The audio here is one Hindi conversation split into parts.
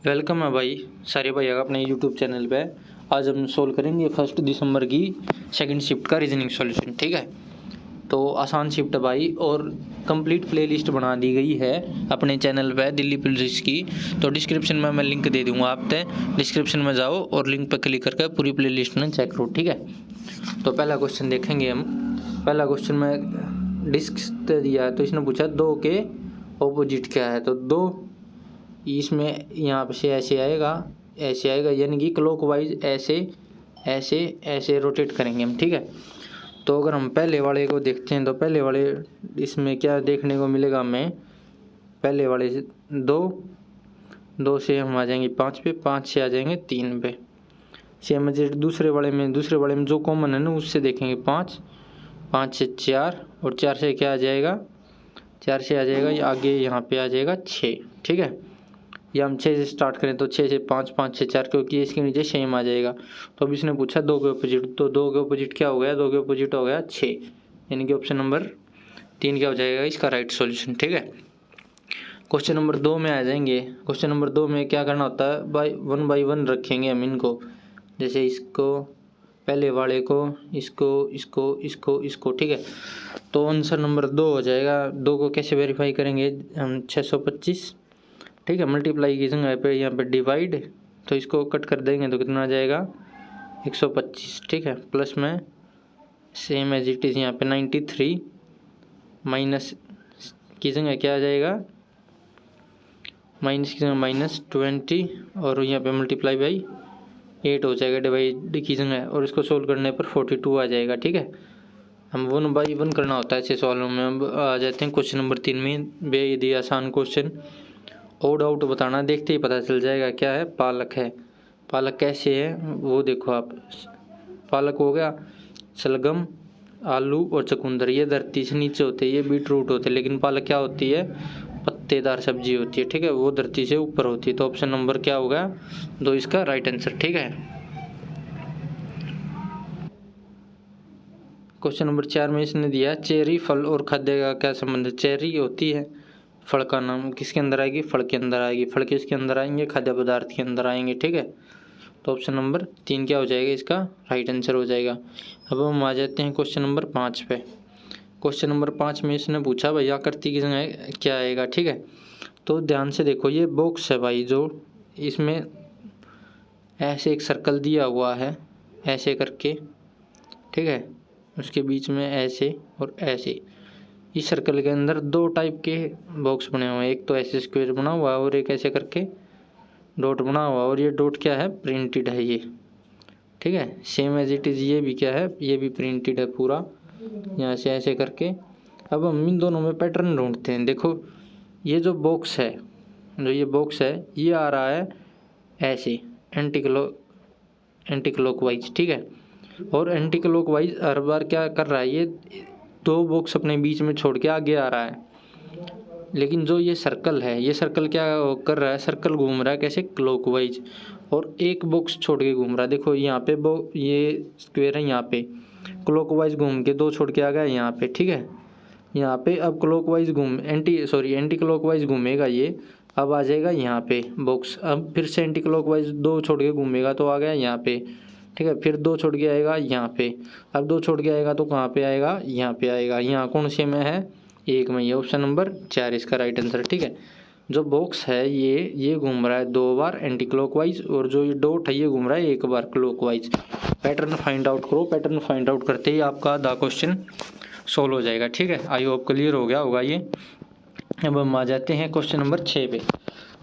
वेलकम है भाई सारे भैया का अपने यूट्यूब चैनल पे। आज हम सोल्व करेंगे 1 दिसंबर की सेकंड शिफ्ट का रीजनिंग सॉल्यूशन। ठीक है, तो आसान शिफ्ट है भाई, और कंप्लीट प्लेलिस्ट बना दी गई है अपने चैनल पे दिल्ली पुलिस की। तो डिस्क्रिप्शन में मैं लिंक दे दूंगा, आप डिस्क्रिप्शन में जाओ और लिंक पर क्लिक करके पूरी प्लेलिस्ट में चेक करो। ठीक है, तो पहला क्वेश्चन देखेंगे हम। पहला क्वेश्चन में डिस्क दिया है, तो इसने पूछा दो के ऑपोजिट क्या है। तो दो इसमें यहाँ से ऐसे आएगा, यानी कि क्लॉकवाइज ऐसे ऐसे ऐसे रोटेट करेंगे हम। ठीक है, तो अगर हम पहले वाले को देखते हैं तो पहले वाले इसमें क्या देखने को मिलेगा हमें। पहले वाले से दो से हम आ जाएंगे 5 पे, 5 से आ जाएंगे 3 पे। सेम दूसरे वाले में जो कॉमन है ना उससे देखेंगे 5, 5 से 4, और 4 से क्या आ जाएगा, 4 से आ जाएगा ये आगे यहाँ पे आ जाएगा 6। ठीक है, या हम 6 से स्टार्ट करें तो 6 से 5, 5 से 4, क्योंकि इसके नीचे सेम आ जाएगा। तो अब इसने पूछा दो के अपोजिट, तो दो के अपोजिट क्या हो गया, दो के अपोजिट हो गया 6, यानी कि ऑप्शन नंबर 3 क्या हो जाएगा इसका राइट सॉल्यूशन। ठीक है, क्वेश्चन नंबर 2 में आ जाएंगे। क्वेश्चन नंबर 2 में क्या करना होता है, बाई वन रखेंगे हम इनको, जैसे इसको पहले वाले को, इसको इसको इसको इसको। ठीक है, तो आंसर नंबर 2 हो जाएगा। 2 को कैसे वेरीफाई करेंगे हम, 625। ठीक है, मल्टीप्लाई की जगह पे यहाँ पे डिवाइड, तो इसको कट कर देंगे तो कितना आ जाएगा 125। ठीक है, प्लस में सेम एज इट इज़ यहाँ पे 93, माइनस की जगह क्या आ जाएगा, माइनस की जगह -20, और यहाँ पे मल्टीप्लाई बाई 8 हो जाएगा डिवाइड की जगह, और इसको सोल्व करने पर 42 आ जाएगा। ठीक है, हम 1/1 करना होता है ऐसे सवालों में। अब आ जाते हैं क्वेश्चन नंबर 3 में। बेहद ही आसान क्वेश्चन, ओड आउट बताना, देखते ही पता चल जाएगा क्या है। पालक है, पालक कैसे है वो देखो आप। पालक हो गया, शलगम, आलू और चुकंदर, ये धरती से नीचे होते हैं, ये बीट रूट होते हैं, लेकिन पालक क्या होती है, पत्तेदार सब्जी होती है। ठीक है, वो धरती से ऊपर होती है। तो ऑप्शन नंबर क्या होगा 2 इसका राइट आंसर। ठीक है, क्वेश्चन नंबर 4 में इसने दिया चेरी फल और खाद्य का क्या संबंध है। चेरी होती है फल का नाम, किसके अंदर आएगी, फल के अंदर आएगी। फल किसके अंदर आएंगे, खाद्य पदार्थ के अंदर आएंगे। ठीक है, तो ऑप्शन नंबर 3 क्या हो जाएगा इसका राइट आंसर हो जाएगा। अब हम आ जाते हैं क्वेश्चन नंबर 5 पे। क्वेश्चन नंबर 5 में इसने पूछा भाई आकृति की जगह क्या आएगा। ठीक है, तो ध्यान से देखो, ये बॉक्स है भाई, जो इसमें ऐसे एक सर्कल दिया हुआ है ऐसे करके। ठीक है, उसके बीच में ऐसे और ऐसे, इस सर्कल के अंदर 2 टाइप के बॉक्स बने हुए हैं, एक तो ऐसे स्क्वायर बना हुआ है और एक ऐसे करके डॉट बना हुआ है, और ये डॉट क्या है, प्रिंटेड है ये। ठीक है, सेम एज इट इज़ ये भी क्या है, ये भी प्रिंटेड है पूरा, यहाँ से ऐसे करके। अब हम इन दोनों में पैटर्न ढूंढते हैं। देखो, ये जो बॉक्स है, ये ये आ रहा है ऐसे एंटी क्लॉकवाइज। ठीक है, और एंटी क्लॉकवाइज हर बार क्या कर रहा है, ये 2 बॉक्स अपने बीच में छोड़ के आगे आ रहा है। लेकिन जो ये सर्कल है, ये सर्कल क्या कर रहा है, सर्कल घूम रहा है कैसे, क्लॉकवाइज, और एक बॉक्स छोड़ के घूम रहा है। देखो यहाँ पे ये स्क्वायर है, यहाँ पे क्लॉकवाइज घूम के 2 छोड़ के आ गया यहाँ पे। ठीक है, यहाँ पे अब क्लॉकवाइज एंटी क्लॉकवाइज घूमेगा ये, अब आ जाएगा यहाँ पे बॉक्स। अब फिर से एंटी क्लॉकवाइज 2 छोड़ के घूमेगा तो आ गया यहाँ पे। ठीक है, फिर 2 छोड़ के आएगा यहाँ पे, अब 2 छोड़ के आएगा तो कहाँ पे आएगा, यहाँ पे आएगा। यहाँ कौन से में है, 1 में, ये ऑप्शन नंबर 4 इसका राइट आंसर। ठीक है, जो बॉक्स है ये घूम रहा है 2 बार एंटी क्लॉकवाइज, और जो ये डॉट है ये घूम रहा है 1 बार क्लॉकवाइज। पैटर्न फाइंड आउट करो, पैटर्न फाइंड आउट करते ही आपका आधा क्वेश्चन सोल्व हो जाएगा। ठीक है, आई होप क्लियर हो गया होगा ये। अब हम आ जाते हैं क्वेश्चन नंबर 6 पे।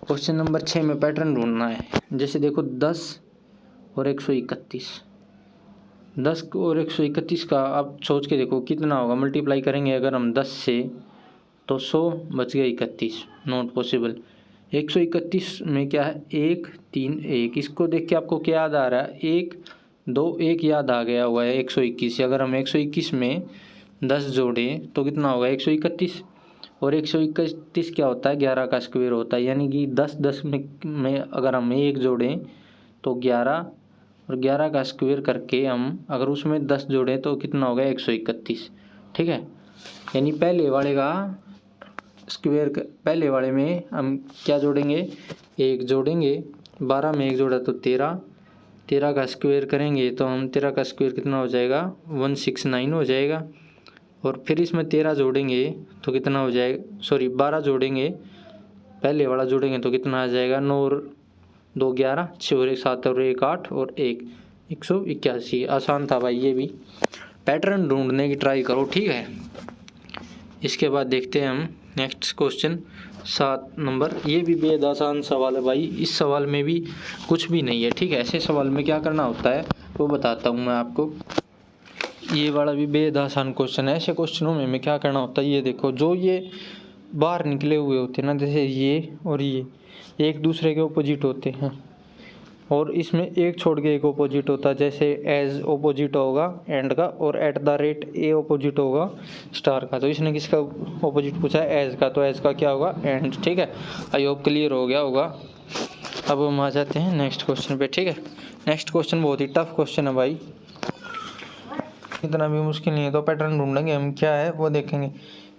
क्वेश्चन नंबर 6 में पैटर्न ढूंढना है। जैसे देखो 10 और 131, 10 और 131 का आप सोच के देखो कितना होगा, मल्टीप्लाई करेंगे अगर हम 10 से तो 100 बच गया 31, नॉट पॉसिबल। 131 में क्या है, 1 3 1, इसको देख के आपको क्या याद आ रहा है, 1 2 1 याद आ गया हुआ है 121। अगर हम 121 में 10 जोड़ें तो कितना होगा 131, और 131 क्या होता है, 11 का स्क्वायर होता है, यानी कि 10 में अगर हम 1 जोड़ें तो 11, और 11 का स्क्वायर करके हम अगर उसमें 10 जोड़ें तो कितना होगा 131। ठीक है, यानी पहले वाले का स्क्वायर पहले वाले में हम क्या जोड़ेंगे, 1 जोड़ेंगे, 12 में 1 जोड़ा तो 13, 13 का स्क्वायर करेंगे तो हम 13 का स्क्वायर कितना हो जाएगा 169 हो जाएगा। और फिर इसमें 13 जोड़ेंगे तो कितना हो जाएगा, सॉरी 12 जोड़ेंगे, पहले वाला जोड़ेंगे तो कितना आ जाएगा 9 और 2 11, 6 और 1 7 और 1 8 और 1 181। आसान था भाई ये भी, पैटर्न ढूंढने की ट्राई करो, ठीक है। इसके बाद देखते हैं हम नेक्स्ट क्वेश्चन 7 नंबर। ये भी बेहद आसान सवाल है भाई, इस सवाल में भी कुछ भी नहीं है, ठीक है। ऐसे सवाल में क्या करना होता है वो बताता हूँ मैं आपको। ये वाला भी बेहद आसान क्वेश्चन है। ऐसे क्वेश्चनों में क्या करना होता है, ये देखो जो ये बाहर निकले हुए होते हैं ना, जैसे ये और ये एक दूसरे के ऑपोजिट होते हैं, और इसमें एक छोड़ के एक ऑपोजिट होता है, जैसे एज ऑपोजिट होगा एंड का, और at the rate A opposite होगा स्टार का। तो इसने किसका ऑपोजिट पूछा है, एज का, तो एज का क्या होगा एंड, ठीक है। आई होप क्लियर हो गया होगा। अब हम आ जाते हैं नेक्स्ट क्वेश्चन पे, ठीक है। नेक्स्ट क्वेश्चन बहुत ही टफ क्वेश्चन है भाई, इतना भी मुश्किल नहीं है। तो पैटर्न ढूंढेंगे हम, क्या है वो देखेंगे।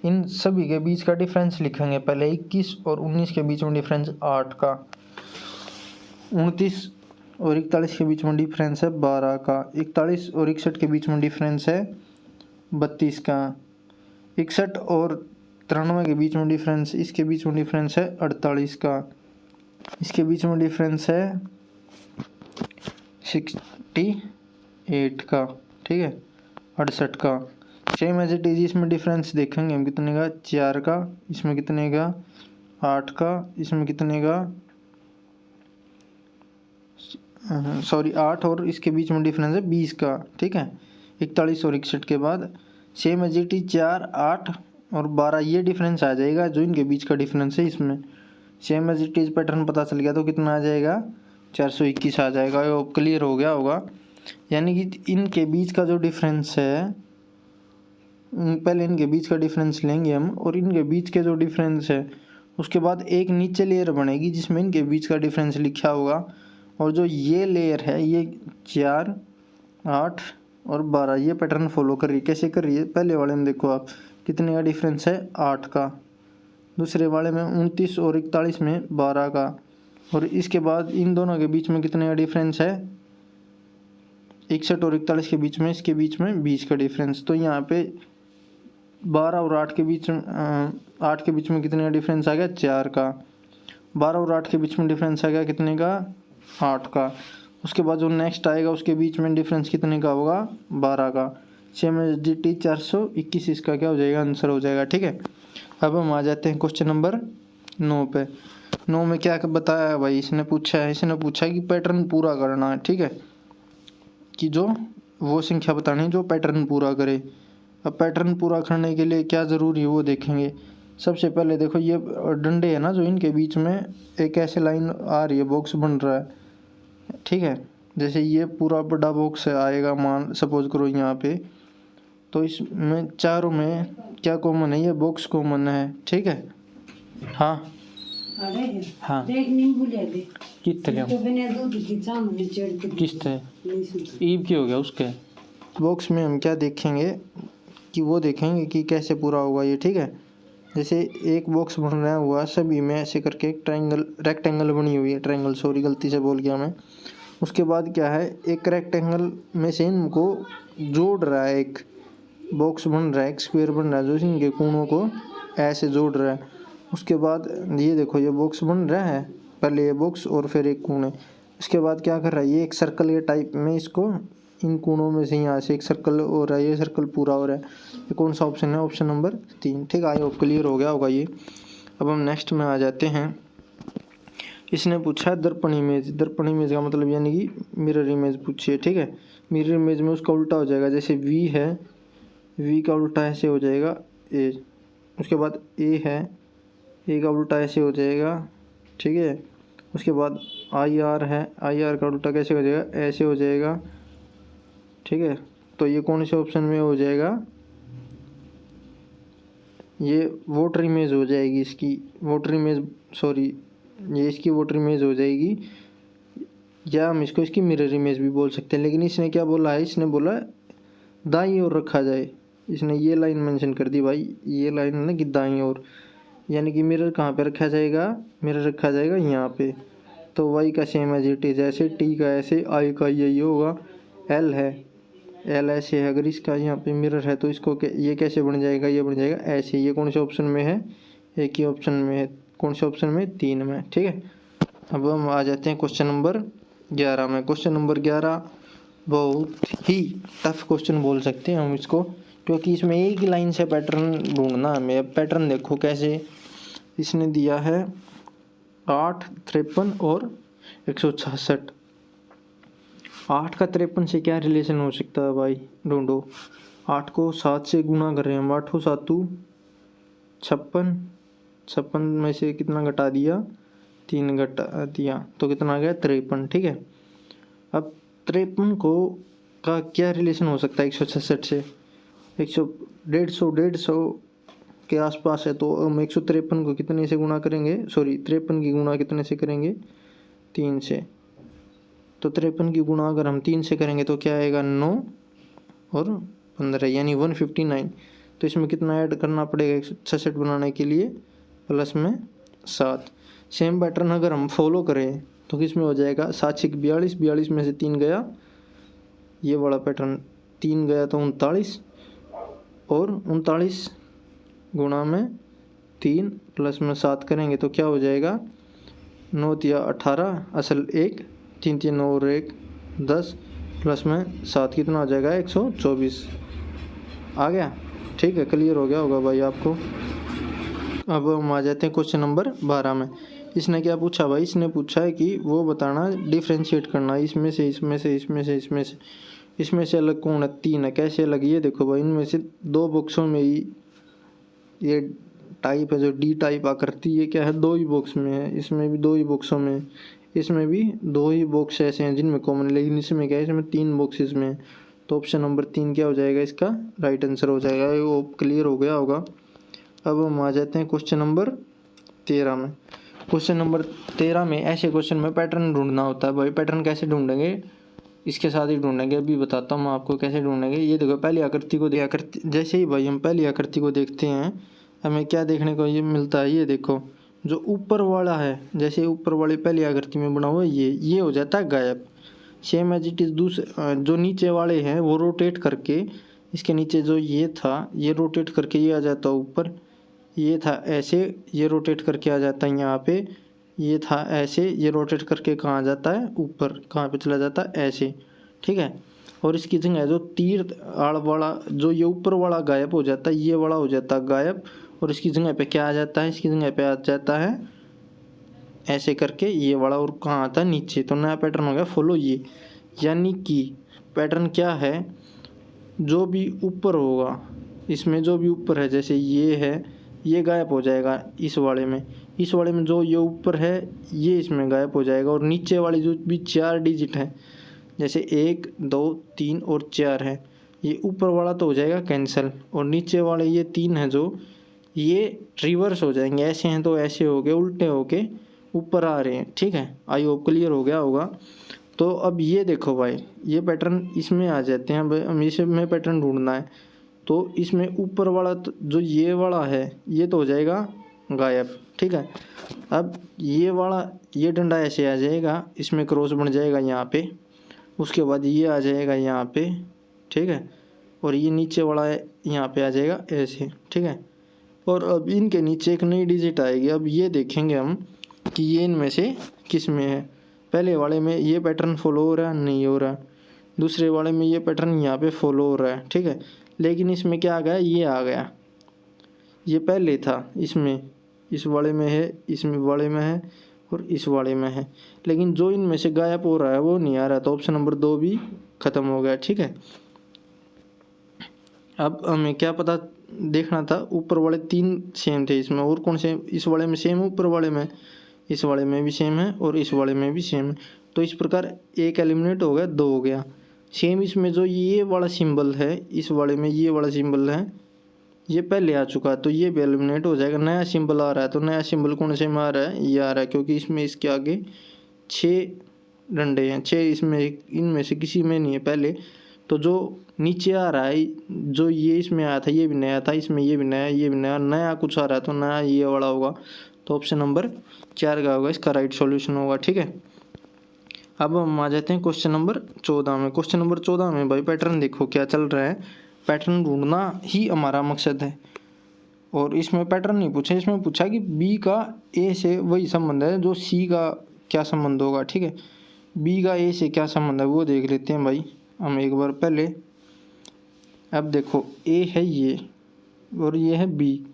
इन सभी के बीच का डिफरेंस लिखेंगे पहले। 21 और 19 के बीच में डिफरेंस 8 का, 29 और 41 के बीच में डिफरेंस है 12 का, 41 और 61 के बीच में डिफरेंस है 32 का, 61 और 93 के बीच में डिफरेंस, इसके बीच में डिफरेंस है 48 का, इसके बीच में डिफरेंस है 68 का, ठीक है, 68 का। सेम एज इट इज इसमें डिफरेंस देखेंगे हम कितने का, 4 का, इसमें कितने का 8 का, इसमें कितने का, सॉरी 8 और इसके बीच में डिफरेंस है 20 का, ठीक है। 41 और 61 के बाद सेम एज इट इज 4 8 और 12 ये डिफरेंस आ जाएगा जो इनके बीच का डिफरेंस है। इसमें same as it is pattern पता चल गया तो कितना आ जाएगा 421 आ जाएगा। वो क्लियर हो गया होगा। यानी कि इनके बीच का जो डिफरेंस है, पहले इनके बीच का डिफरेंस लेंगे हम, और इनके बीच के जो डिफरेंस है उसके बाद एक नीचे लेयर बनेगी जिसमें इनके बीच का डिफरेंस लिखा होगा, और जो ये लेयर है ये 4 8 और 12 ये पैटर्न फॉलो कर रही है। कैसे कर रही है, पहले वाले में देखो आप कितने का डिफरेंस है 8 का, दूसरे वाले में 29 और 41 में 12 का, और इसके बाद इन दोनों के बीच में कितने का डिफरेंस है 61 और 41 के बीच में, इसके बीच में 20 का डिफरेंस। तो यहाँ पे 12 और 8 के बीच में 8 के बीच में कितने का डिफरेंस आ गया 4 का, 12 और 8 के बीच में डिफरेंस आ गया कितने का 8 का। उसके बाद जो नेक्स्ट आएगा उसके बीच में डिफरेंस कितने का होगा 12 का। सेम एज डी टी 421 इसका क्या हो जाएगा आंसर हो जाएगा, ठीक है। अब हम आ जाते हैं क्वेश्चन नंबर 9 पे। 9 में क्या बताया है भाई, इसने पूछा है कि पैटर्न पूरा करना है, ठीक है, कि जो वो संख्या बतानी है जो पैटर्न पूरा करे। अब पैटर्न पूरा करने के लिए क्या ज़रूरी है वो देखेंगे। सबसे पहले देखो ये डंडे है ना जो इनके बीच में एक ऐसे लाइन आ रही है, बॉक्स बन रहा है, ठीक है। जैसे ये पूरा बड़ा बॉक्स आएगा, मान सपोज करो यहाँ पे, तो इसमें चारों में क्या कॉमन है, ये बॉक्स कॉमन है, ठीक है। हाँ हाँ कितने किस्त ईब की हो गया उसके बॉक्स में हम क्या देखेंगे कि वो देखेंगे कि कैसे पूरा होगा ये, ठीक है। जैसे एक बॉक्स बन रहा हुआ सभी में ऐसे करके एक रेक्टेंगल बनी हुई है, ट्रायंगल सॉरी गलती से बोल गया मैं। उसके बाद क्या है, एक रेक्टेंगल में से इनको जोड़ रहा है, एक बॉक्स बन रहा है, एक स्क्वायर बन रहा है जो इनके कोनों को ऐसे जोड़ रहा है। उसके बाद ये देखो ये बॉक्स बन रहा है, पहले ये बॉक्स और फिर एक कोने। उसके बाद क्या कर रहा है, ये एक सर्कल के टाइप में इसको इन कोनों में से यहाँ से एक सर्कल हो रहा है, ये सर्कल पूरा हो रहा है। ये कौन सा ऑप्शन है, ऑप्शन नंबर 3, ठीक है। आई होप क्लियर हो गया होगा ये। अब हम नेक्स्ट में आ जाते हैं। इसने पूछा है दर्पण इमेज। दर्पण इमेज का मतलब यानी कि मिरर इमेज पूछी है, ठीक है। मिरर इमेज में उसका उल्टा हो जाएगा, जैसे वी है, वी का उल्टा ऐसे हो जाएगा ए। उसके बाद ए है, ए का उल्टा ऐसे हो जाएगा, ठीक है। उसके बाद आई आर है, आई आर का उल्टा कैसे हो जाएगा, ऐसे हो जाएगा, ठीक है। तो ये कौन से ऑप्शन में हो जाएगा, ये वाटर इमेज हो जाएगी इसकी, वाटर इमेज सॉरी ये इसकी वाटर इमेज हो जाएगी, या हम इसको इसकी मिरर इमेज भी बोल सकते हैं। लेकिन इसने क्या बोला है, इसने बोला दाईं ओर रखा जाए। इसने ये लाइन मेंशन कर दी भाई, ये लाइन है ना कि दाईं ओर, यानी कि मिरर कहाँ पे रखा जाएगा, मिरर रखा जाएगा यहाँ पे। तो वाई का सेम एज इट इज ऐसे, टी का ऐसे, आई का यही होगा, एल है, एल ऐसे है। अगर इसका यहाँ पे मिरर है तो इसको ये कैसे बन जाएगा, ये बन जाएगा ऐसे। ये कौन से ऑप्शन में है, एक ही ऑप्शन में है, कौन से ऑप्शन में, 3 में, ठीक है। अब हम आ जाते हैं क्वेश्चन नंबर 11 में। क्वेश्चन नंबर 11 बहुत ही टफ क्वेश्चन बोल सकते हैं हम इसको, क्योंकि इसमें एक ही लाइन से पैटर्न ढूंढना हमें। अब पैटर्न देखो कैसे, इसने दिया है 8, 53 और 166। 8 का 53 से क्या रिलेशन हो सकता है भाई, ढूंढो। 8 को 7 से गुणा कर रहे हैं हम, 8 7 56, 56 में से कितना घटा दिया, 3 घटा दिया, तो कितना आ गया 53, ठीक है। अब 53 को का क्या रिलेशन हो सकता है 166 से, 150 के आसपास है। तो हम 153 को कितने से गुणा करेंगे, सॉरी 53 की गुणा कितने से करेंगे, 3 से। तो 53 की गुणा अगर हम 3 से करेंगे तो क्या आएगा, 9 और 15 यानी 159। तो इसमें कितना ऐड करना पड़ेगा 166 बनाने के लिए, प्लस में 7। सेम पैटर्न अगर हम फॉलो करें तो किस में हो जाएगा, 7 6 42, 42 में से 3 गया, ये वाला पैटर्न 3 गया तो 39, और 39 गुणा में 3 प्लस में 7 करेंगे तो क्या हो जाएगा, 9 या 18, असल 1, 3 3 और 1 10, प्लस में 7 कितना हो जाएगा 124। आ गया, ठीक है, क्लियर हो गया होगा भाई आपको। अब हम आ जाते हैं क्वेश्चन नंबर 12 में। इसने क्या पूछा भाई, इसने पूछा है कि वो बताना, डिफ्रेंशिएट करना इसमें से, इसमें से, इसमें से, इसमें से। इसमें से अलग कौन है, 3 है, कैसे अलग, ये देखो भाई, इनमें से 2 बॉक्सों में ही ये टाइप है जो डी टाइप आकृति, ये क्या है 2 ही बॉक्स में है, इसमें भी 2 ही बॉक्सों में, इसमें भी 2 ही बॉक्स ऐसे हैं जिनमें कॉमन, लेकिन इसमें क्या है, इसमें 3 बॉक्सेस में। तो ऑप्शन नंबर 3 क्या हो जाएगा, इसका राइट आंसर हो जाएगा। वो क्लियर हो गया होगा। अब हम आ जाते हैं क्वेश्चन नंबर 13 में। क्वेश्चन नंबर 13 में ऐसे क्वेश्चन में पैटर्न ढूंढना होता है भाई। पैटर्न कैसे ढूंढेंगे, इसके साथ ही ढूंढेंगे, अभी बताता हूँ मैं आपको कैसे ढूंढेंगे। ये देखो पहली आकृति को आकृति, जैसे ही भाई हम पहली आकृति को देखते हैं हमें क्या देखने को ये मिलता है, ये देखो जो ऊपर वाला है, जैसे ऊपर वाली पहली आकृति में बना हुआ है ये हो जाता है गायब। सेम एज इट इज़ दूसरे जो नीचे वाले हैं वो रोटेट करके, इसके नीचे जो ये था ये रोटेट करके ये आ जाता है ऊपर, ये था ऐसे, ये रोटेट करके आ जाता है यहाँ पे, ये था ऐसे, ये रोटेट करके कहाँ आ जाता है ऊपर, कहाँ पे चला जाता है ऐसे, ठीक है। और इसकी जगह जो तीर आड़ वाला, जो ये ऊपर वाला गायब हो जाता है, ये वाला हो जाता है गायब, और इसकी जगह पे क्या आ जाता है, इसकी जगह पे आ जाता है ऐसे करके ये वाला, और कहाँ आता है नीचे। तो नया पैटर्न हो गया फॉलो ये, यानी कि पैटर्न क्या है, जो भी ऊपर होगा इसमें, जो भी ऊपर है, जैसे ये है, ये गायब हो जाएगा इस वाले में, इस वाले में जो ये ऊपर है ये इसमें गायब हो जाएगा, और नीचे वाली जो भी 4 डिजिट है, जैसे 1 2 3 और 4 है, ये ऊपर वाला तो हो जाएगा कैंसिल, और नीचे वाले ये 3 है जो ये रिवर्स हो जाएंगे, ऐसे हैं तो ऐसे हो गए, उल्टे हो के ऊपर आ रहे हैं, ठीक है। आई होप क्लियर हो गया होगा। तो अब ये देखो भाई, ये पैटर्न इसमें आ जाते हैं, अब इसमें पैटर्न ढूंढना है, तो इसमें ऊपर वाला जो ये वाला है ये तो हो जाएगा गायब, ठीक है। अब ये वाला, ये डंडा ऐसे आ जाएगा, इसमें क्रॉस बन जाएगा यहाँ पे, उसके बाद ये आ जाएगा यहाँ पे, ठीक है, और ये नीचे वाला है यहाँ पे आ जाएगा ऐसे, ठीक है। और अब इनके नीचे एक नई डिजिट आएगी। अब ये देखेंगे हम कि ये इनमें से किस में है। पहले वाले में ये पैटर्न फॉलो हो रहा है, नहीं हो रहा है। दूसरे वाले में ये पैटर्न यहाँ पे फॉलो हो रहा है, ठीक है, लेकिन इसमें क्या आ गया, ये आ गया, ये पहले था इसमें, इस वाले में है, इसमें वाले में है, और इस वाले में है, लेकिन जो इनमें से गायब हो रहा है वो नहीं आ रहा। तो ऑप्शन नंबर 2 भी खत्म हो गया, ठीक है। अब हमें क्या पता देखना था, ऊपर वाले 3 सेम थे इसमें, और कौन से, इस वाले में सेम, ऊपर वाले में, इस वाले में भी सेम है, और इस वाले में भी सेम है। तो इस प्रकार एक एलिमिनेट हो गया, 2 हो गया। सेम इसमें जो ये वाला सिंबल है, इस वाले में ये वाला सिंबल है, ये पहले आ चुका है, तो ये भी एलिमिनेट हो जाएगा। नया सिंबल आ रहा है, तो नया सिंबल कौन से में आ रहा है, ये आ रहा है, क्योंकि इसमें इसके आगे 6 डंडे हैं, 6 इसमें, इनमें से किसी में नहीं है पहले, तो जो नीचे आ रहा है, जो ये इसमें आया था ये भी नया था, इसमें ये भी नया, ये भी नया, नया कुछ आ रहा है तो नया ये वाला होगा। तो ऑप्शन नंबर 4 का होगा इसका राइट सॉल्यूशन होगा। ठीक है, अब हम आ जाते हैं क्वेश्चन नंबर 14 में। क्वेश्चन नंबर 14 में भाई पैटर्न देखो क्या चल रहा है, पैटर्न ढूंढना ही हमारा मकसद है। और इसमें पैटर्न नहीं पूछा, इसमें पूछा कि बी का ए से वही संबंध है जो सी का क्या संबंध होगा। ठीक है, बी का ए से क्या संबंध है वो देख लेते हैं भाई हम एक बार पहले। अब देखो ए है ये और ये है बी,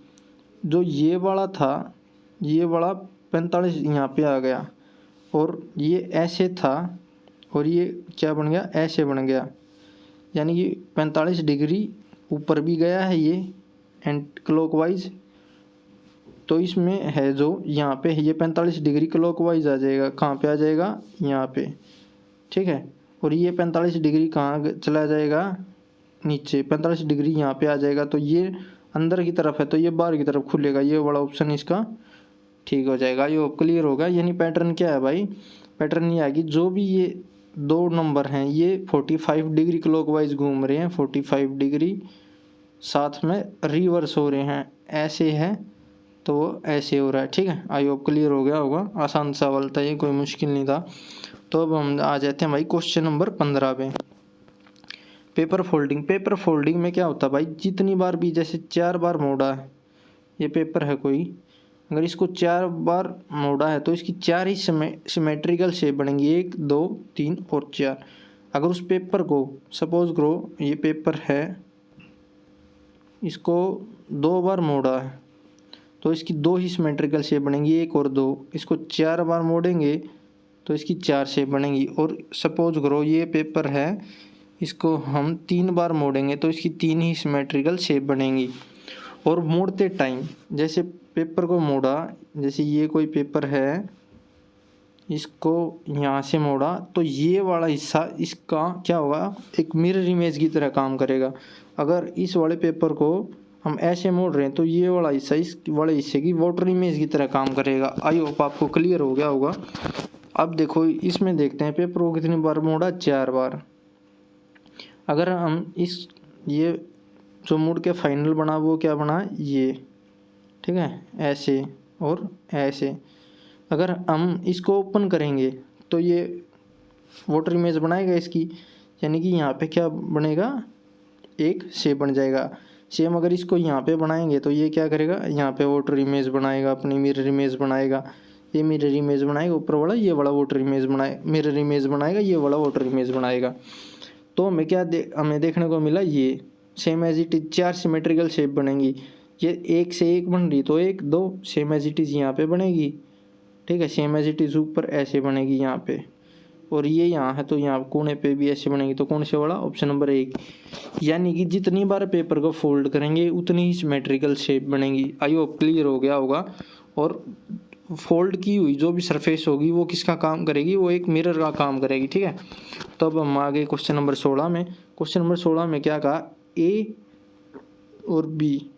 जो ये वाला था ये वाला 45 यहाँ पे आ गया, और ये ऐसे था और ये क्या बन गया, ऐसे बन गया, यानी कि 45 डिग्री ऊपर भी गया है ये एंड क्लॉकवाइज। तो इसमें है जो यहाँ पे ये 45 डिग्री क्लॉकवाइज आ जाएगा, कहाँ पे आ जाएगा, यहाँ पे। ठीक है, और ये 45 डिग्री कहाँ चला जाएगा, नीचे 45 डिग्री यहाँ पे आ जाएगा। तो ये अंदर की तरफ है तो ये बाहर की तरफ खुलेगा, ये वाला ऑप्शन इसका ठीक हो जाएगा। ये क्लियर होगा। यानी पैटर्न क्या है भाई, पैटर्न ये है कि जो भी ये दो नंबर हैं ये 45 डिग्री क्लॉकवाइज घूम रहे हैं, 45 डिग्री साथ में रिवर्स हो रहे हैं, ऐसे है तो वो ऐसे हो रहा है। ठीक है, आई होप क्लियर हो गया होगा। आसान सवाल था ये, कोई मुश्किल नहीं था। तो अब हम आ जाते हैं भाई क्वेश्चन नंबर 15 पे। पेपर फोल्डिंग, पेपर फोल्डिंग में क्या होता है भाई, जितनी बार भी जैसे 4 बार मोड़ा है ये पेपर है कोई, अगर इसको 4 बार मोड़ा है तो इसकी 4 ही सिमेट्रिकल शेप बनेंगी, 1 2 3 और 4। अगर उस पेपर को सपोज करो ये पेपर है, इसको 2 बार मोड़ा है तो इसकी 2 ही सिमेट्रिकल शेप बनेंगी, 1 और 2। इसको 4 बार मोड़ेंगे तो इसकी 4 शेप बनेंगी। और सपोज करो ये पेपर है, इसको हम 3 बार मोड़ेंगे तो इसकी 3 ही सिमेट्रिकल शेप बनेंगी। और मोड़ते टाइम जैसे पेपर को मोड़ा, जैसे ये कोई पेपर है, इसको यहाँ से मोड़ा तो ये वाला हिस्सा इसका क्या होगा, एक मिरर इमेज की तरह काम करेगा। अगर इस वाले पेपर को हम ऐसे मोड़ रहे हैं तो ये वाला हिस्सा इस वाले हिस्से की वाटर इमेज की तरह काम करेगा। आई होप आपको क्लियर हो गया होगा। अब देखो इसमें देखते हैं पेपर को कितनी बार मोड़ा, 4 बार। अगर हम इस ये जो मुड़ के फाइनल बना वो क्या बना, ये ठीक है, ऐसे और ऐसे। अगर हम इसको ओपन करेंगे तो ये वाटर इमेज बनाएगा इसकी, यानी कि यहाँ पे क्या बनेगा, एक शेप बन जाएगा। सेम अगर इसको यहाँ पे बनाएंगे तो ये क्या करेगा, यहाँ पे वाटर इमेज बनाएगा, अपनी मिरर इमेज बनाएगा। ये मिरर इमेज बनाएगा ऊपर वाला, ये वाला वाटर इमेज बनाए, मिरर इमेज बनाएगा, ये वाला वाटर इमेज बनाएगा। तो हमें क्या हमें देखने को मिला, ये same as it is 4 symmetrical shape बनेंगी। ये 1 से 1 बन रही तो 1 2 सेम एज इट इज यहाँ पे बनेगी। ठीक है, सेम एज इट इज ऊपर ऐसे बनेगी यहाँ पे, और ये यहाँ है तो यहाँ कोने पे भी ऐसे बनेगी। तो कौन से वाला, ऑप्शन नंबर 1। यानी कि जितनी बार पेपर को फोल्ड करेंगे उतनी ही सिमेट्रिकल शेप बनेगी। आई होप क्लियर हो गया होगा। और फोल्ड की हुई जो भी सरफेस होगी वो किसका काम करेगी, वो एक मिरर का काम करेगी। ठीक है, तो अब हम आ गए क्वेश्चन नंबर 16 में। क्वेश्चन नंबर 16 में क्या कहा, ए और बी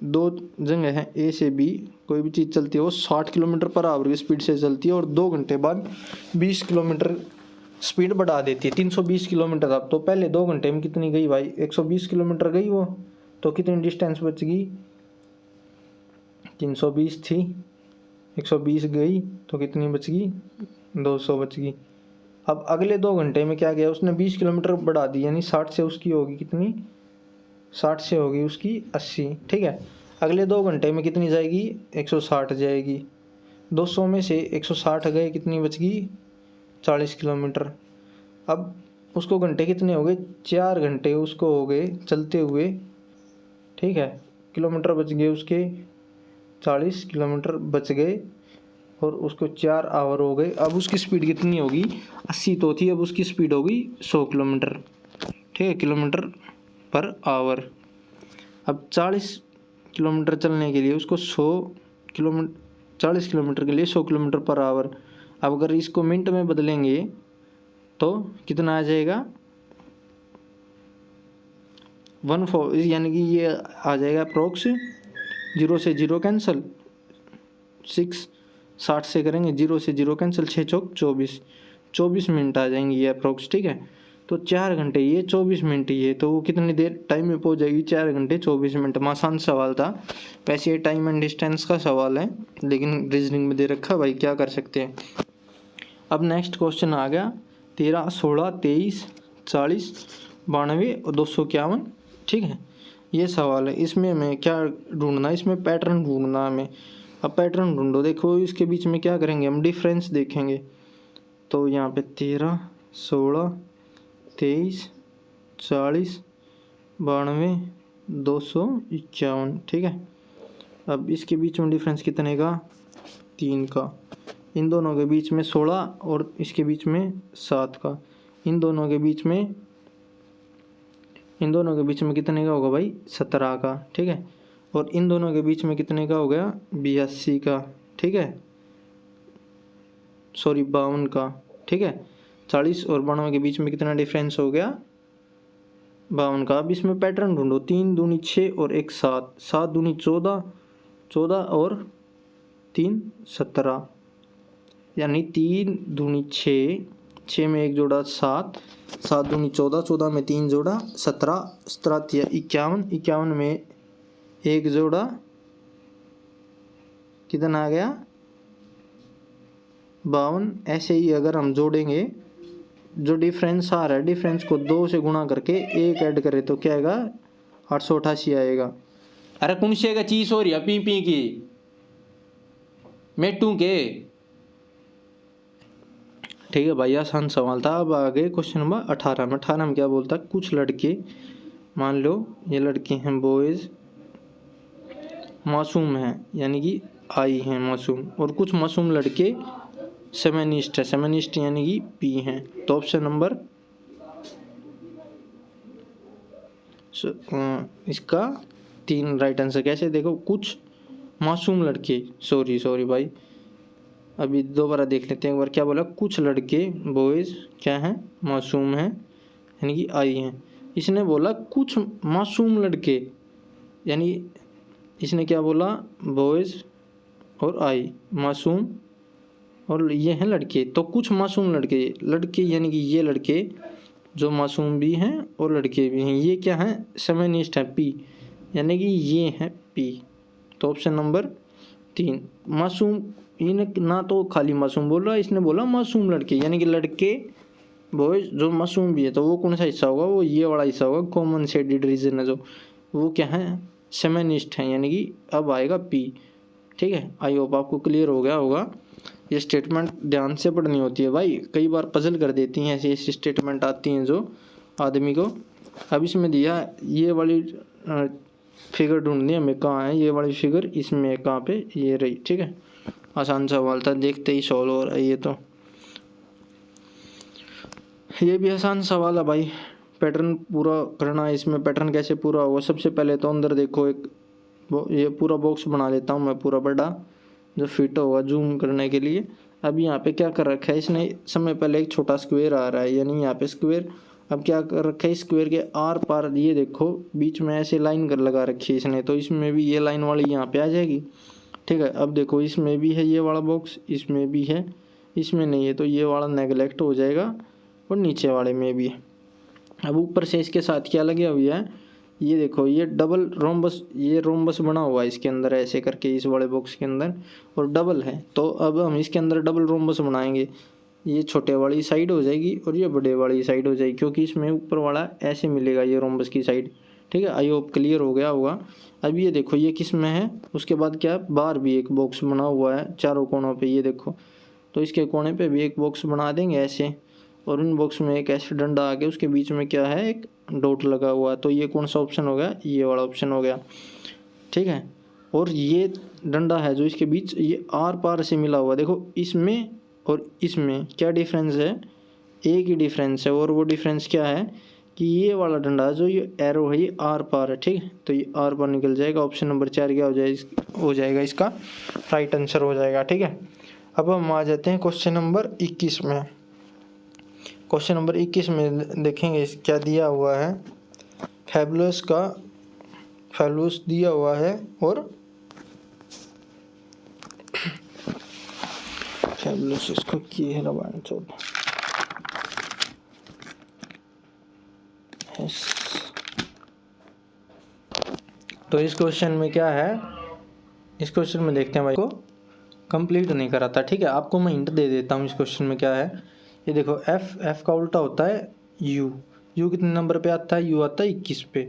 दो जगह हैं, ए से बी कोई भी चीज़ चलती है वो 60 किलोमीटर पर आवर की स्पीड से चलती है और 2 घंटे बाद 20 किलोमीटर स्पीड बढ़ा देती है, 320 किलोमीटर। अब तो पहले 2 घंटे में कितनी गई भाई, 120 किलोमीटर गई वो, तो कितनी डिस्टेंस बच गई, 320 थी, 120 गई तो कितनी बच गई, 200 बच गई। अब अगले 2 घंटे में क्या किया उसने, 20 किलोमीटर बढ़ा दी, यानी 60 से उसकी होगी कितनी, 60 से होगी उसकी 80। ठीक है, अगले 2 घंटे में कितनी जाएगी, 160 जाएगी। 200 में से 160 गए, कितनी बच गई, 40 किलोमीटर। अब उसको घंटे कितने हो गए, 4 घंटे उसको हो गए चलते हुए। ठीक है, किलोमीटर बच गए उसके 40 किलोमीटर बच गए और उसको 4 आवर हो गए। अब उसकी स्पीड कितनी होगी, 80 तो थी, अब उसकी स्पीड होगी 100 किलोमीटर। ठीक है, किलोमीटर पर आवर। अब 40 किलोमीटर चलने के लिए उसको 100 किलोमीटर, 40 किलोमीटर के लिए 100 किलोमीटर पर आवर। अब अगर इसको मिनट में बदलेंगे तो कितना आ जाएगा, 1/4, यानी कि ये आ जाएगा अप्रोक्स, 0 से 0 कैंसिल, 6 60 से करेंगे 0 से 0 कैंसिल, 6 चौक 24 मिनट आ जाएंगे ये अप्रोक्स। ठीक है, तो 4 घंटे ये 24 मिनट ये, तो वो कितनी देर टाइम में पहुंच जाएगी? 4 घंटे 24 मिनट। आसान सवाल था वैसे, ये टाइम एंड डिस्टेंस का सवाल है लेकिन रीजनिंग में दे रखा, भाई क्या कर सकते हैं। अब नेक्स्ट क्वेश्चन आ गया 13, 16, 23, 40, 92 और 251। ठीक है, ये सवाल है। इसमें हमें क्या ढूंढना है? इसमें पैटर्न ढूंढना है हमें। अब पैटर्न ढूंढो, देखो इसके बीच में क्या करेंगे हम? डिफरेंस देखेंगे। तो यहाँ पे 13, 16, 23, 40, 92, 251। ठीक है, अब इसके बीच में डिफरेंस कितने का? 3 का। इन दोनों के बीच में 16 और इसके बीच में 7 का। इन दोनों के बीच में कितने का होगा भाई? 17 का। ठीक है, और इन दोनों के बीच में कितने का हो गया? 82 का। ठीक है, सॉरी 52 का। ठीक है, 40 और 92 के बीच में कितना डिफरेंस हो गया? 52 का। अब इसमें पैटर्न ढूंढो। 3 दूनी 6 और 1 7, 7 दूनी 14, 14 और 3 17, यानी 3 दूनी 6, 6 में 1 जोड़ा 7, 7 दूनी 14, 14 में 3 जोड़ा 17, 17 51, 51 में 1 जोड़ा कितना आ गया? 52। ऐसे ही अगर हम जोड़ेंगे, जो डिफरेंस आ रहा है डिफरेंस को 2 से गुणा करके 1 ऐड करें तो क्या आएगा? 888 आएगा। अरे कौन से का चीज हो रही है पी पी की मेटू के। ठीक है भाई, आसान सवाल था। अब आगे क्वेश्चन नंबर 18 में। 18 में क्या बोलता है? कुछ लड़के, मान लो ये लड़के हैं बॉयज़, मासूम हैं यानी कि आई हैं मासूम, और कुछ मासूम लड़के सेमेनिस्ट है, सेमेनिस्ट यानी कि पी हैं। तो ऑप्शन नंबर इसका 3 राइट आंसर। कैसे? देखो, कुछ मासूम लड़के, सॉरी भाई, अभी दोबारा देख लेते हैं एक बार। क्या बोला? कुछ लड़के बॉयज़ क्या हैं? मासूम हैं यानी कि आई हैं। इसने बोला कुछ मासूम लड़के, यानी इसने क्या बोला? बॉयज़ और आई, मासूम और ये हैं लड़के। तो कुछ मासूम लड़के यानी कि ये लड़के जो मासूम भी हैं और लड़के भी हैं, ये क्या हैं? सेमेनिस्ट है, पी, यानी कि ये हैं पी। तो ऑप्शन नंबर 3 मासूम। इन्हें ना तो खाली मासूम बोल रहा है, इसने बोला मासूम लड़के यानी कि लड़के बॉयज जो मासूम भी है। तो वो कौन सा हिस्सा होगा? वो ये वाला हिस्सा होगा, कॉमन शेडेड रीजन है जो, वो क्या है? सेमेनिस्ट है, यानी कि अब आएगा पी। ठीक है, आई होप आपको क्लियर हो गया होगा। ये स्टेटमेंट ध्यान से पढ़नी होती है भाई, कई बार पजल कर देती हैं ऐसी ऐसी स्टेटमेंट आती हैं जो आदमी को। अब इसमें दिया ये वाली फिगर ढूंढनी हमें, कहाँ है ये वाली फिगर? इसमें कहाँ पे? ये रही। ठीक है, आसान सवाल था, देखते ही सॉल्व हो रहा है ये। तो ये भी आसान सवाल है भाई। पैटर्न पूरा करना है इसमें। पैटर्न कैसे पूरा होगा? सबसे पहले तो अंदर देखो, एक ये पूरा बॉक्स बना लेता हूँ मैं, पूरा बड़ा जो फिट होगा जूम करने के लिए। अब यहाँ पे क्या कर रखा है इसने? समय पहले एक छोटा स्क्वायर आ रहा है, यानी यहाँ पे स्क्वायर। अब क्या कर रखा है? स्क्वायर के आर पार ये देखो बीच में ऐसे लाइन कर लगा रखी है इसने, तो इसमें भी ये लाइन वाली यहाँ पे आ जाएगी। ठीक है, अब देखो इसमें भी है ये वाला बॉक्स, इसमें भी है, इसमें नहीं है, तो ये वाला नेगलेक्ट हो जाएगा, और नीचे वाले में भी है। अब ऊपर से इसके साथ क्या लगे हुआ है? ये देखो, ये डबल रोम्बस, ये रोम्बस बना हुआ है इसके अंदर ऐसे करके, इस वाले बॉक्स के अंदर, और डबल है। तो अब हम इसके अंदर डबल रोम्बस बनाएंगे। ये छोटे वाली साइड हो जाएगी और ये बड़े वाली साइड हो जाएगी, क्योंकि इसमें ऊपर वाला ऐसे मिलेगा ये रोम्बस की साइड। ठीक है, आई होप क्लियर हो गया होगा। अब ये देखो ये किस में है? उसके बाद क्या? बाहर भी एक बॉक्स बना हुआ है चारों कोनों पे, ये देखो। तो इसके कोने पे भी एक बॉक्स बना देंगे ऐसे, और उन बॉक्स में एक ऐसे डंडा आके उसके बीच में क्या है? एक डॉट लगा हुआ है। तो ये कौन सा ऑप्शन हो गया? ये वाला ऑप्शन हो गया। ठीक है, और ये डंडा है जो इसके बीच, ये आर पार से मिला हुआ। देखो इसमें और इसमें क्या डिफरेंस है? एक ही डिफरेंस है, और वो डिफरेंस क्या है कि ये वाला डंडा जो ये एरो है ये आर पार है। ठीक है, तो ये आर पार निकल जाएगा। ऑप्शन नंबर 4 क्या हो जाएगा इसका राइट आंसर हो जाएगा। ठीक है, अब हम आ जाते हैं क्वेश्चन नंबर 21 में। क्वेश्चन नंबर 21 में देखेंगे क्या दिया हुआ है। फैबुलस दिया हुआ है, और फैबुलस इसको की है रवान चौथ। एस। तो इस क्वेश्चन में क्या है, इस क्वेश्चन में देखते हैं भाई को कंप्लीट नहीं करा था, ठीक है। आपको मैं हिंट दे देता हूँ इस क्वेश्चन में क्या है। ये देखो एफ का उल्टा होता है यू कितने नंबर पे आता है, यू आता है 21 पे।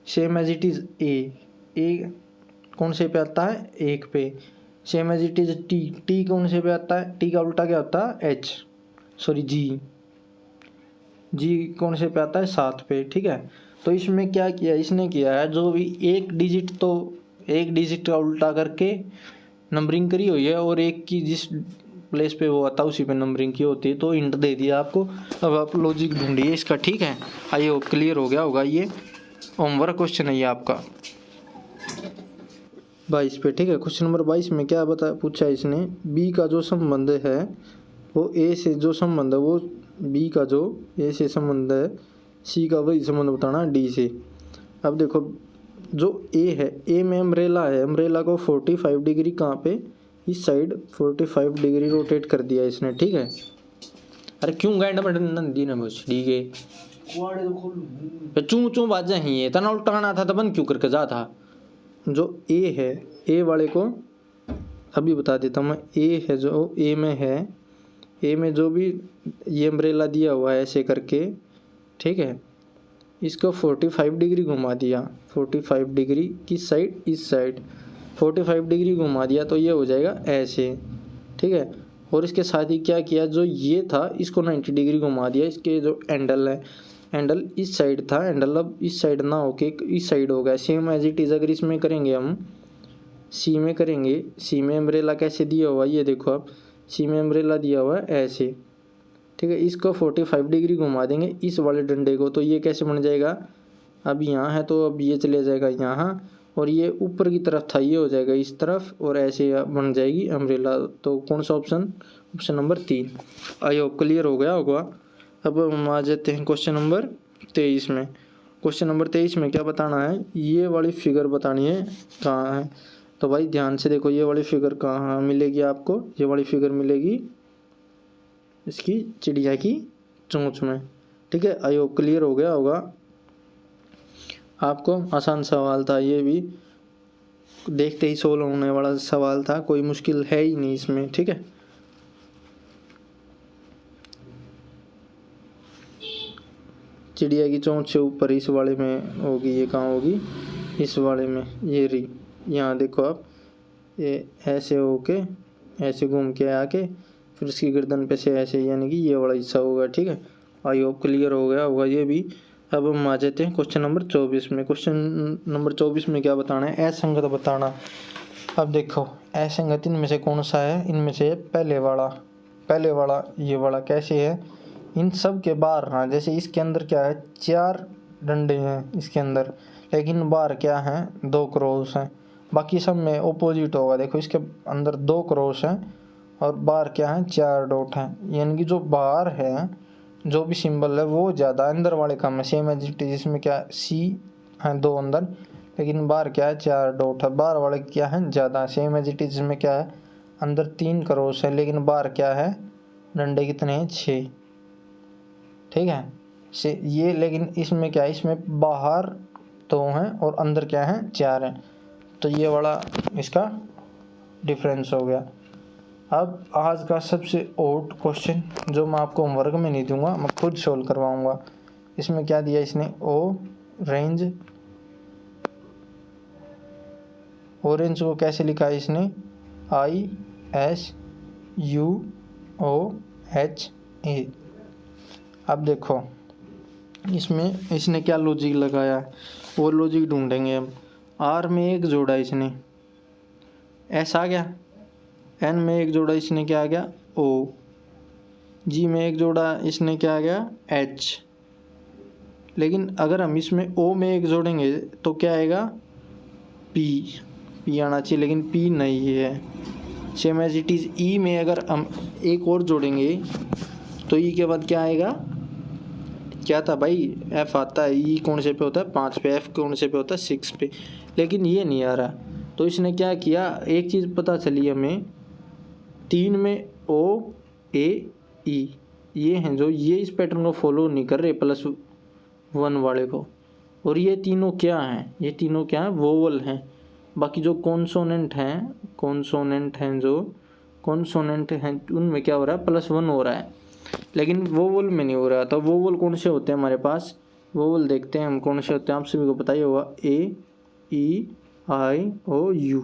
Same as it is A कौन से पे आता है 1 पे। Same as it is T कौन से पे आता है, टी का उल्टा क्या होता है जी कौन से पे आता है 7 पे, ठीक है। तो इसमें क्या किया, इसने किया है जो भी एक डिजिट का उल्टा करके नंबरिंग करी हुई है, और एक की जिस प्लेस पे वो आता है उसी पे नंबरिंग की होती है। तो हिंट दे दिया आपको, अब आप लॉजिक ढूंढिए इसका, ठीक है। आई होप क्लियर हो गया होगा। ये होमवर्क क्वेश्चन है ये आपका 22 पे, ठीक है। क्वेश्चन नंबर 22 में क्या पूछा है इसने, बी का जो संबंध है वो ए से जो संबंध है वो बी का जो ए से संबंध है सी का वही संबंध बताना डी से। अब देखो जो ए है, ए में अम्ब्रेला है, अम्ब्रेला को 45 डिग्री कहाँ पे, इस साइड 45 डिग्री रोटेट कर दिया इसने, ठीक है। अरे क्यों गाइड नंदी ने बस ठीक है चू चू बाजा ही है तना उल्टाना था तो बंद क्यों करके जा था। जो ए है, ए वाले को अभी बता देता हूँ मैं। ए है जो ए में है, ए में जो भी ये अम्ब्रेला दिया हुआ है ऐसे करके, ठीक है। इसको 45 डिग्री घुमा दिया, 45 डिग्री किस साइड, इस साइड 45 डिग्री घुमा दिया तो ये हो जाएगा ऐसे, ठीक है। और इसके साथ ही क्या किया, जो ये था इसको 90 डिग्री घुमा दिया। इसके जो एंडल है, एंडल इस साइड था, एंडल अब इस साइड ना होके इस साइड हो गया। सेम एज इट इज़ अगर इसमें करेंगे हम सी में करेंगे, सी में अम्ब्रेला कैसे दिया हुआ ये देखो आप, सी में अम्ब्रेला दिया हुआ है ऐसे, ठीक है। इसको 45 डिग्री घुमा देंगे इस वाले डंडे को, तो ये कैसे बन जाएगा, अब यहाँ है तो अब ये चले जाएगा यहाँ, और ये ऊपर की तरफ था ये हो जाएगा इस तरफ, और ऐसे बन जाएगी अम्ब्रेला। तो कौन सा option number 3। I hope clear हो गया होगा। अब हम आ जाते हैं क्वेश्चन नंबर 23 में। क्वेश्चन नंबर 23 में क्या बताना है, ये वाली फिगर बतानी है कहाँ है। तो भाई ध्यान से देखो, ये वाली फिगर कहाँ मिलेगी आपको, ये वाली फिगर मिलेगी इसकी चिड़िया की चोंच में, ठीक है। आई होप क्लियर हो गया होगा आपको। आसान सवाल था ये भी, देखते ही सोल्व होने वाला सवाल था, कोई मुश्किल है ही नहीं इसमें, ठीक है। चिड़िया की चोंच से ऊपर इस वाले में होगी, ये कहाँ होगी, इस वाले में, ये रही। यहाँ देखो आप, ये ऐसे होके ऐसे घूम के आके फिर इसकी गर्दन पे से ऐसे, यानी कि ये वाला हिस्सा होगा, ठीक है। आई होप क्लियर हो गया होगा ये भी। अब हम आ जाते हैं क्वेश्चन नंबर 24 में। क्वेश्चन नंबर 24 में क्या बताना है, असंगत बताना। अब देखो असंगत इनमें से कौन सा है, इनमें से पहले वाला ये वाला कैसे है, इन सब के बाहर ना, जैसे इसके अंदर क्या है 4 डंडे हैं इसके अंदर, लेकिन बाहर क्या है 2 क्रॉस हैं, बाकी सब में ओपोजिट होगा। देखो इसके अंदर 2 क्रॉस हैं और बाहर क्या है 4 डॉट हैं, यानी कि जो बाहर है जो भी सिंबल है वो ज़्यादा, अंदर वाले कम है। सेम एज इट इज, इसमें क्या सी है 2 अंदर, लेकिन बाहर क्या है 4 डॉट है, बाहर वाले क्या है ज़्यादा। सेम एज इट इज में क्या है अंदर 3 क्रॉस है, लेकिन बाहर क्या है डंडे कितने हैं 6, ठीक है से ये। लेकिन इसमें क्या है, इसमें बाहर 2 हैं और अंदर क्या है 4 हैं, तो ये वाला इसका डिफरेंस हो गया। अब आज का सबसे ओड क्वेश्चन जो मैं आपको होमवर्क में नहीं दूंगा, मैं खुद सोल्व करवाऊंगा। इसमें क्या दिया इसने, ऑरेंज को कैसे लिखा है इसने, ISUOHA। अब देखो इसमें इसने क्या लॉजिक लगाया, वो लॉजिक ढूंढेंगे हम। R में एक जोड़ा इसने S आ गया, N में एक जोड़ा इसने क्या आ गया O, G में एक जोड़ा इसने क्या आ गया H। लेकिन अगर हम इसमें O में एक जोड़ेंगे तो क्या आएगा P आना चाहिए, लेकिन P नहीं है। Same as it is E में अगर हम एक और जोड़ेंगे तो E के बाद क्या आएगा, क्या था भाई F आता है। E कौन से पे होता है 5 पे, F कौन से पे होता है 6 पे, लेकिन ये नहीं आ रहा। तो इसने क्या किया, एक चीज़ पता चली हमें, 3 में OAE ये हैं जो ये इस पैटर्न को फॉलो नहीं कर रहे, प्लस वन वाले को। और ये तीनों क्या हैं, ये तीनों क्या हैं, वोवल हैं। बाकी जो कॉन्सोनेंट हैं जो कॉन्सोनेंट हैं उनमें क्या हो रहा है, +1 हो रहा है, लेकिन वोवल में नहीं हो रहा। तो वोवल कौन से होते हैं हमारे पास, वोवल देखते हैं हम कौन से होते हैं, आप सभी को पता ही होगा, ए ई आई ओ यू।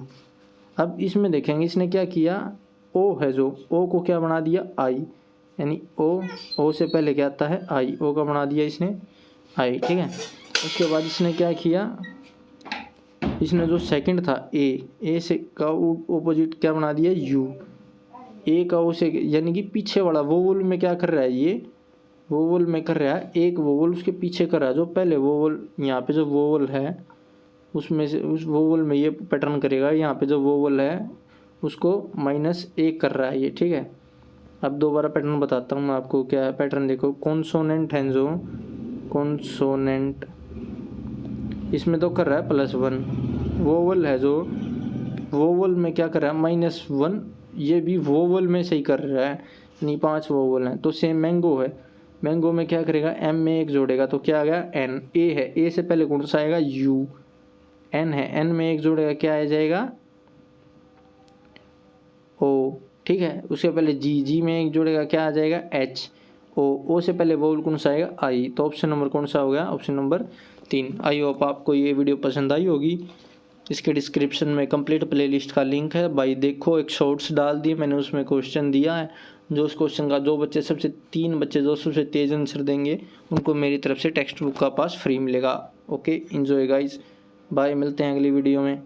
अब इसमें देखेंगे इसने क्या किया, ओ है जो, ओ को क्या बना दिया आई, यानी ओ से पहले क्या आता है आई, ओ का बना दिया इसने आई, ठीक है। उसके बाद इसने क्या किया, इसने जो सेकंड था ए से का ऑपोजिट क्या बना दिया यू, ए का ओ से, यानी कि पीछे वाला वोवल में क्या कर रहा है, ये वोवल में कर रहा है एक वोवल उसके पीछे कर रहा है, जो पहले वोवल यहाँ पे जो वोवल है उसमें से उस वोवल में ये पैटर्न करेगा, यहाँ पे जो वोवल है उसको -1 कर रहा है ये, ठीक है। अब दोबारा पैटर्न बताता हूँ मैं आपको, क्या है पैटर्न, देखो कॉन्सोनेंट हैं जो कॉन्सोनेंट, इसमें तो कर रहा है +1, वोवल है जो वोवल में क्या कर रहा है -1, ये भी वोवल में से ही कर रहा है, यानी 5 वोवल हैं। तो सेम मैंगो है, मैंगो में क्या करेगा, एम में 1 जोड़ेगा तो क्या आ गया एन, ए है, ए से पहले कौन सा आएगा यू, एन है, एन में 1 जोड़ेगा क्या आ जाएगा ओ, ठीक है। उसके पहले जी में 1 जोड़ेगा क्या आ जाएगा एच, ओ से पहले वोवल कौन सा आएगा आई। तो ऑप्शन नंबर कौन सा हो गया, ऑप्शन नंबर 3। आई होप आपको ये वीडियो पसंद आई होगी। इसके डिस्क्रिप्शन में कंप्लीट प्लेलिस्ट का लिंक है भाई, देखो एक शॉर्ट्स डाल दिए मैंने, उसमें क्वेश्चन दिया है, जो उस क्वेश्चन का जो बच्चे 3 बच्चे जो सबसे तेज आंसर देंगे उनको मेरी तरफ से टेक्स्ट बुक का पास फ्री मिलेगा। ओके, एंजॉय गाइस, बाय, मिलते हैं अगली वीडियो में।